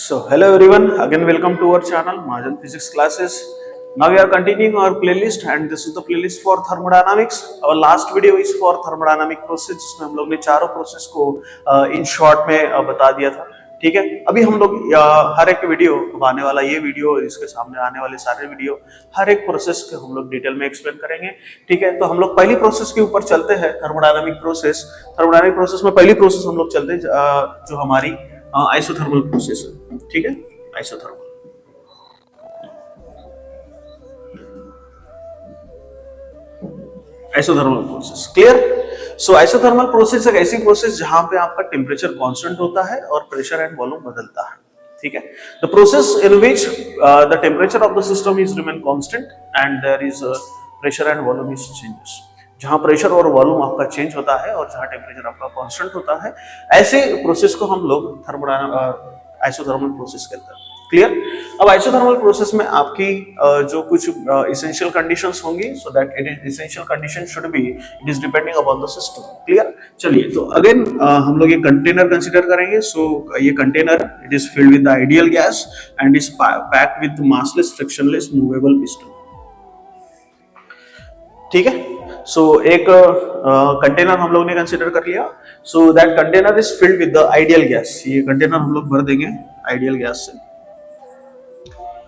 So hello everyone, again welcome to our channel Mahajan Physics Classes. Now we are continuing our playlist and this is the playlist for thermodynamics. Our last video is for thermodynamic process जिसमें हम लोग ने चारों process को in short में बता दिया था. ठीक है, अभी हम लोग हर एक वीडियो आने वाला ये वीडियो इसके सामने आने वाले सारे वीडियो हर एक प्रोसेस के हम लोग डिटेल में एक्सप्लेन करेंगे. ठीक है, तो हम लोग पहली प्रोसेस के ऊपर चलते हैं. Thermodynamic process. थर्मोडायनामिक प्रोसेस में पहली प्रोसेस हम लोग चलते हैं जो हमारी आइसोथर्मल प्रोसेस है. ठीक है, आइसोथर्मल आइसोथर्मल प्रोसेस. क्लियर. सो आइसोथर्मल प्रोसेस एक ऐसी प्रोसेस जहां पे आपका टेम्परेचर कांस्टेंट होता है और प्रेशर एंड वॉल्यूम बदलता है. ठीक है, the process in which the temperature of the system is remain constant and there is pressure and volume is changes. जहां प्रेशर और वॉल्यूम आपका चेंज होता है और जहां टेम्परेचर आपका कांस्टेंट होता है, ऐसे प्रोसेस को हम लोग आइसोथर्मल प्रोसेस कहते हैं. क्लियर. अब आइसोथर्मल प्रोसेस में आपकी जो कुछ इसेंशियल कंडीशंस होंगी, सो that it is essential condition should be it is depending upon the system. Clear. चलिए, तो अगेन हम लोग ये कंटेनर कंसीडर करेंगे. सो ये container it is filled with the ideal gas and is packed with massless frictionless movable piston. ठीक है, सो एक कंटेनर हम लोग ने कंसीडर कर लिया. So that container is filled with the ideal gas. ये कंटेनर हम लोग भर देंगे आइडियल गैस से.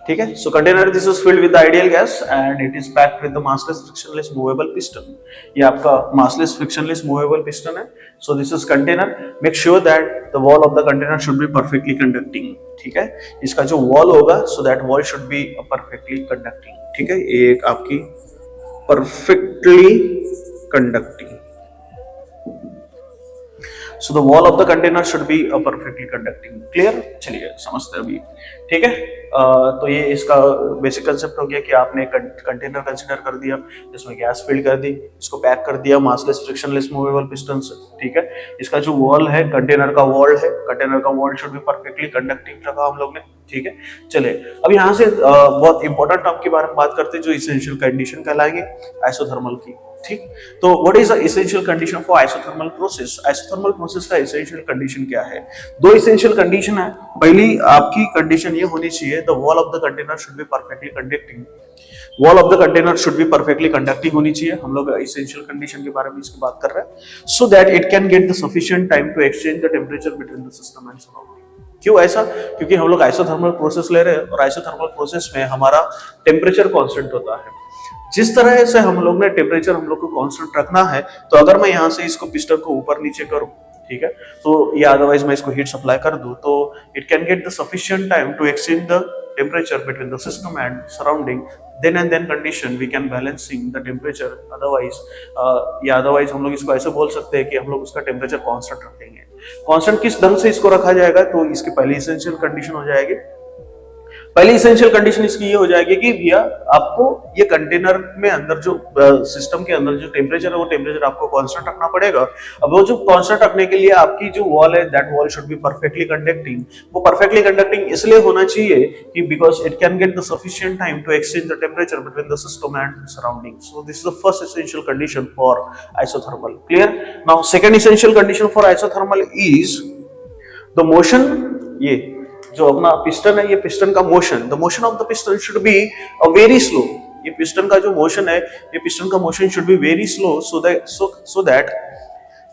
ठीक है, so container this is filled with the ideal gas and it is packed with the massless frictionless movable piston. ये आपका मासलेस फ्रिक्शनलेस मूवेबल पिस्टन है. So this is container. Make sure that the wall of the container should be perfectly conducting. ठीक है, इसका जो wall होगा, so that wall should be perfectly conducting. ठीक है, ये एक आपकी perfectly conducting. So the wall of the container should be perfectly conducting. Clear. चलिए समझते हैं अभी. ठीक है, तो ये इसका बेसिक कंसेप्ट हो गया कि आपने कंटेनर कंसीडर कर दिया, इसमें गैस फिल कर दी, इसको पैक कर दिया मासलेस फ्रिक्शनलेस मूवेबल पिस्टन से. ठीक है, इसका जो वॉल है, कंटेनर का वॉल है, कंटेनर का wall should be perfectly conducting रखा हम लोग ने. ठीक है, चलिए अब यहाँ से बहुत इंपॉर्टेंट टर्म के बारे में बात करते हैं जो इसेंशियल कंडीशन कहलाएंगे आइसोथर्मल की. ठीक, तो what is the essential condition for isothermal process. Isothermal process का एसेंशियल कंडीशन क्या है? दो एसेंशियल कंडीशन है. पहली आपकी कंडीशन ये होनी चाहिए, the wall of the container should be perfectly conducting. Wall of the container should be perfectly conducting होनी चाहिए. हम लोग एसेंशियल कंडीशन के बारे में इसकी बात कर रहे हैं. So that it can get the sufficient time to exchange the temperature between the system and surrounding. क्यों ऐसा? क्योंकि हम लोग आइसोथर्मल प्रोसेस ले रहे हैं और आइसोथर्मल प्रोसेस में हमारा टेम्परेचर कांस्टेंट होता है. जिस तरह से हम लोग ने टेम्परेचर हम लोग को कांस्टेंट रखना है, तो अगर मैं यहाँ से इसको पिस्टन को ऊपर नीचे करूं, ठीक है, तो या अदरवाइज मैं इसको हीट सप्लाई कर दूं, तो it can get the sufficient time to exchange the temperature between the system and surrounding. then and then condition we can balancing the temperature. otherwise हम लोग इसको ऐसे बोल सकते हैं कि हम लोग उसका टेम्परेचर कांस्टेंट रखेंगे. कांस्टेंट किस ढंग से इसको रखा जाएगा? तो इसकी पहली एसेंशियल कंडीशन हो जाएगी. पहली एसेंशियल कंडीशन इसकी ये हो जाएगी कि भैया आपको ये कंटेनर में अंदर जो सिस्टम के अंदर जो टेम्परेचर है वो टेम्परेचर आपको कांस्टेंट रखना पड़ेगा. अब वो जो कांस्टेंट रखने के लिए आपकी जो वॉल है, that wall should be perfectly conducting. वो परफेक्टली कंडक्टिंग इसलिए होना चाहिए कि because it can get the sufficient time to exchange the temperature between the system and surrounding. So this is the first essential condition for isothermal. Clear. Now second essential condition for isothermal is the motion. ये जो अपना piston है, ये piston का motion, the motion of the piston should be very slow. ये piston का जो motion है, ये पिस्टन का motion should be very slow, so that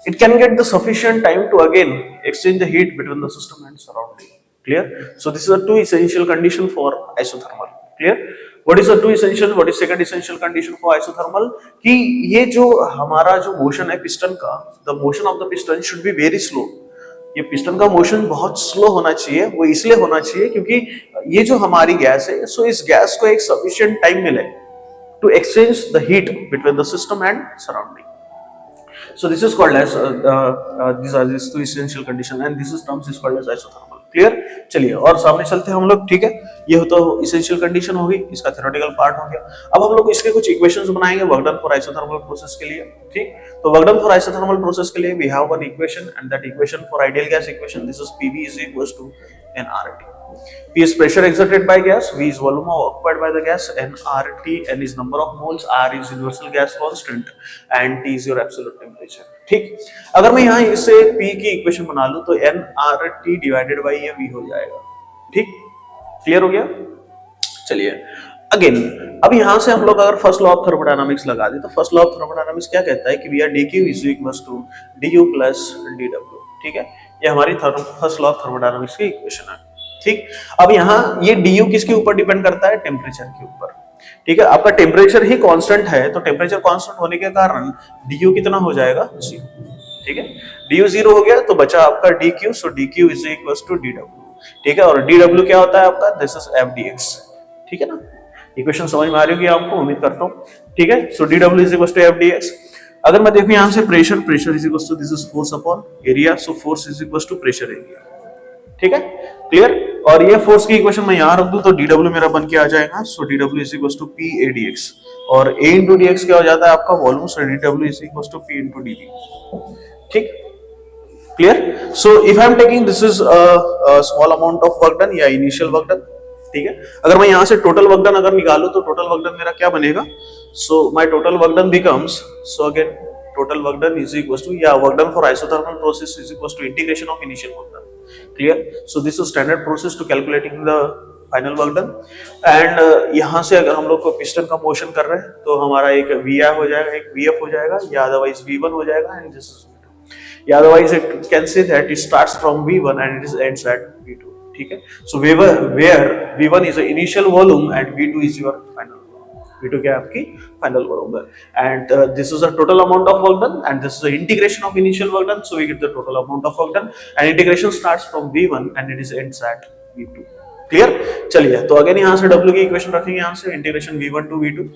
it can get the sufficient time to again exchange the heat between the system and surrounding. Clear. So this is the two essential condition for isothermal. Clear. What is the two essential, what is second essential condition for isothermal? कि ये जो हमारा जो motion है piston का, the motion of the piston should be very slow. ये piston का motion बहुत स्लो होना चाहिए. वो इसलिए होना चाहिए क्योंकि ये जो हमारी गैस है, सो इस गैस को एक सफिशिएंट टाइम मिले to exchange the heat between the system and surrounding. So this is called as these are these two essential condition and this is terms is called as isothermal. Clear. चलिए और सामने चलते हैं हम लोग. ठीक है, ये तो essential condition होगी, इसका theoretical part हो गया. अब हम लोग इसके कुछ इक्वेशंस बनाएंगे work done for isothermal process के लिए. ठीक, तो work done for isothermal process के लिए we have one equation and that equation for ideal gas equation, this is PV is equals to nRT. P is pressure exerted by gas, V is volume occupied by the gas, nRT, N is number of moles, R is universal gas constant and T is your absolute temperature. ठीक, अगर मैं यहाँ इसे P की equation बना लूं तो nRT divided by ये V हो जाएगा. ठीक, क्लियर हो गया। चलिए अगेन, अब यहां से हम लोग अगर फर्स्ट लॉ ऑफ थर्मोडायनामिक्स लगा दे तो फर्स्ट लॉ ऑफ थर्मोडायनामिक्स क्या कहता है कि we are dq is equals to du plus dw। ठीक है, ये हमारी फर्स्ट लॉ ऑफ थर्मोडायनामिक्स की इक्वेशन है। ठीक, अब यहाँ ये du किसके ऊपर डिपेंड करता है, टेम्परेचर के ऊपर। ठीक है, आपका टेम्परेचर ही कांस्टेंट है तो टेम्परेचर कांस्टेंट होने के कारण du कितना हो जाएगा, 0। ठीक है, du 0 हो गया तो बचा आपका dq, so dq is equals to dw। ठीक है, और dw क्या होता है आपका, दिस इज f dx। ठीक है ना, इक्वेशन समझ में आ रही होगी आपको, उम्मीद करता हूं। ठीक है, so dw is equals to f dx। अगर मैं देखूं यहां से pressure, pressure is equals to this is force upon area, so force is equals to pressure area. ठीक है, क्लियर। और ये फोर्स की इक्वेशन मैं यहां रख दूं तो dw मेरा बन के आ जाएगा, so dw is equals to p a dx, और a into dx क्या हो जाता है आपका volume, so dw is equals to p into dv। ठीक, clear. So if I am taking this is small amount of work done या initial work done. ठीक है, अगर मैं यहां से टोटल वर्क डन अगर निकालूं तो टोटल वर्क डन मेरा क्या बनेगा, so my total work done becomes, so again total work done is equals to, या work done for isothermal process is equals to integration of initial work done. Clear, so this is standard process to calculating the final work done. And यहां से अगर हम लोग को piston का motion कर रहे हैं तो हमारा एक vi हो जाएगा, एक vf हो जाएगा, या अदरवाइज v1 हो जाएगा, एंड दिस इज v2, या otherwise it can say that it starts from v1 and it ends at v2। ठीक है, so where v1 is the initial volume and v2 is your final volume. v2 क्या है आपकी final volume है, and this is the total amount of work done, and this is the integration of initial work done, so we get the total amount of work done, and integration starts from v1 and it is ends at v2। Clear, चलिए तो again यहां से w की equation रखेंगे, यहां से integration v1 to v2।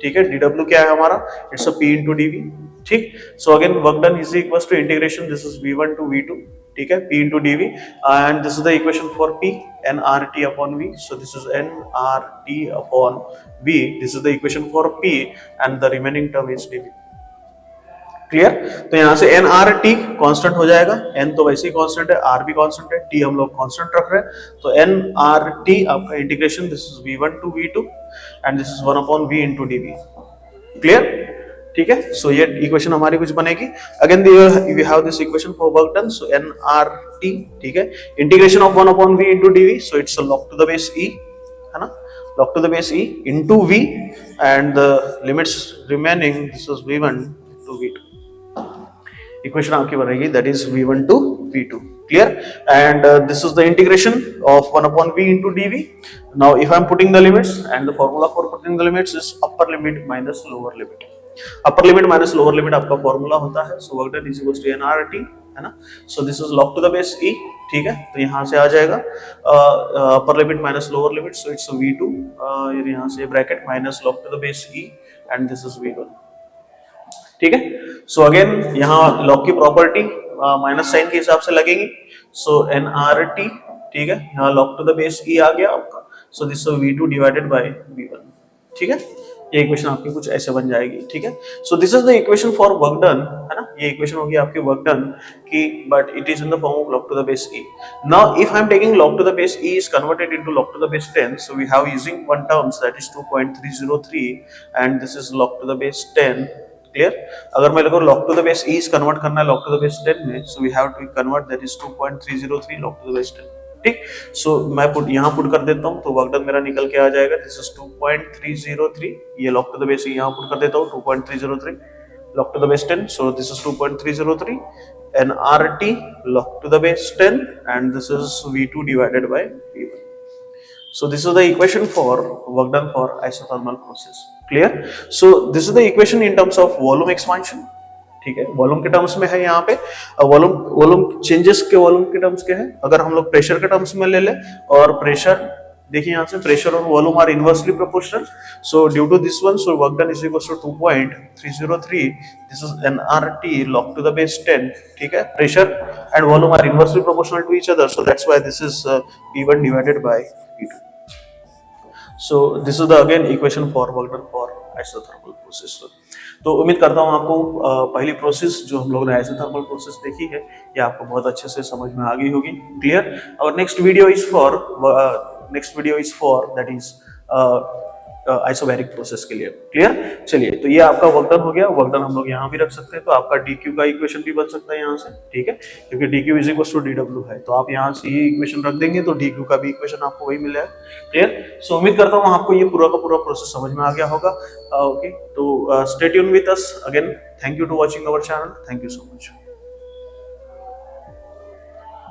ठीक है, dw क्या है हमारा, it's a p into dv। ठीक, so again work done is equals to integration, this is v1 to v2। ठीक है, p into dv, and this is the equation for p, nRT upon v, so this is nRT upon v, this is the equation for p, and the remaining term is dv। Clear, तो यहां से nRT constant हो जाएगा, n तो वैसे ही constant है, r भी constant है, t हम लोग कांस्टेंट रख रहे हैं, तो nRT आपका integration, this is v1 to v2 and this is 1 upon v into dv। Clear, ठीक है, सो ये इक्वेशन हमारी कुछ बनेगी। Again we have this equation for work done, so nRT। ठीक है, integration of 1 upon v into dv, सो इट्स log to the base e, है ना, log to the base e into v, and the limits remaining, this is v1 to v2। Equation आपकी बनेगी that is v1 to v2। Clear, and this is the integration of 1 upon v into dv। Now if I am putting the limits, and the formula for putting the limits is upper limit minus lower limit. Upper limit minus lower limit आपका formula होता है, so work done is equals to nRT, है ना, so this is log to the base e। ठीक है, तो यहां से आ जाएगा अपर limit minus lower limit, so it's v2, यहां से bracket minus log to the base e, and this is v1। ठीक है, सो अगेन यहाँ लॉग की प्रॉपर्टी माइनस साइन के हिसाब से लगेगी, सो nRT। ठीक है, यहाँ log to the base e आ गया आपका, सो this is v2 divided by v1। ठीक है, ये इक्वेशन आपकी कुछ ऐसे बन जाएगी। ठीक है, so this is the equation for work done, है ना, ये इक्वेशन होगी आपकी वर्क डन की, but it is in the form of log to the base e। Now if I am taking log to the base e is converted into log to the base 10, so we have using one terms that is 2.303, and this is log to the base 10। Clear, अगर मेरे को log to the base e convert करना है log to the base 10 में, so we have to convert that is 2.303 log to the base 10। ठीक, सो मैं यहाँ put कर देता हूँ, तो वर्क डन मेरा निकल के आ जाएगा, दिस इज 2.303, ये log to the base e यहाँ पुट कर देता हूँ, 2.303 log to the base 10, so this is 2.303 nRT log to the base 10, and this is v2 divided by v1। So this is the equation for work done for isothermal process। Clear? So this is the equation in terms of volume expansion। ठीक है, volume के terms में है यहाँ पे, volume changes के volume के terms के है। अगर हम लोग प्रेशर के टर्म्स में ले ले, और प्रेशर देखिए यहाँ से प्रेशर और volume are inversely proportional, so due to this one, so work done is equal to 2.303, this is nRT log to the base 10। ठीक है, pressure and volume are inversely proportional to each other, so that's why this is P1 divided by P2। So this is the again equation for work done for isothermal process। तो उम्मीद करता हूँ आपको पहली process जो हम लोगों ने आइसोथर्मल प्रोसेस देखी है, ये आपको बहुत अच्छे से समझ में आ गई होगी। क्लियर, और next video is for that is isobaric process के लिए। क्लियर? चलिए, तो ये आपका वर्क डन हो गया। वर्क डन हम लोग यहाँ भी रख सकते हैं, तो आपका dq का इक्वेशन भी बन सकता है यहाँ से, ठीक है, क्योंकि dq is equal to dw है, तो आप यहाँ से ये इक्वेशन रख देंगे तो dq का भी इक्वेशन आपको वही मिल जाएगा। क्लियर? सो उम्मीद करता हूँ आपको ये पूरा का पूरा प्रोसेस समझ में आ गया होगा। ओके, तो stay tune with us again. Thank you to watching our channel. Thank you so much.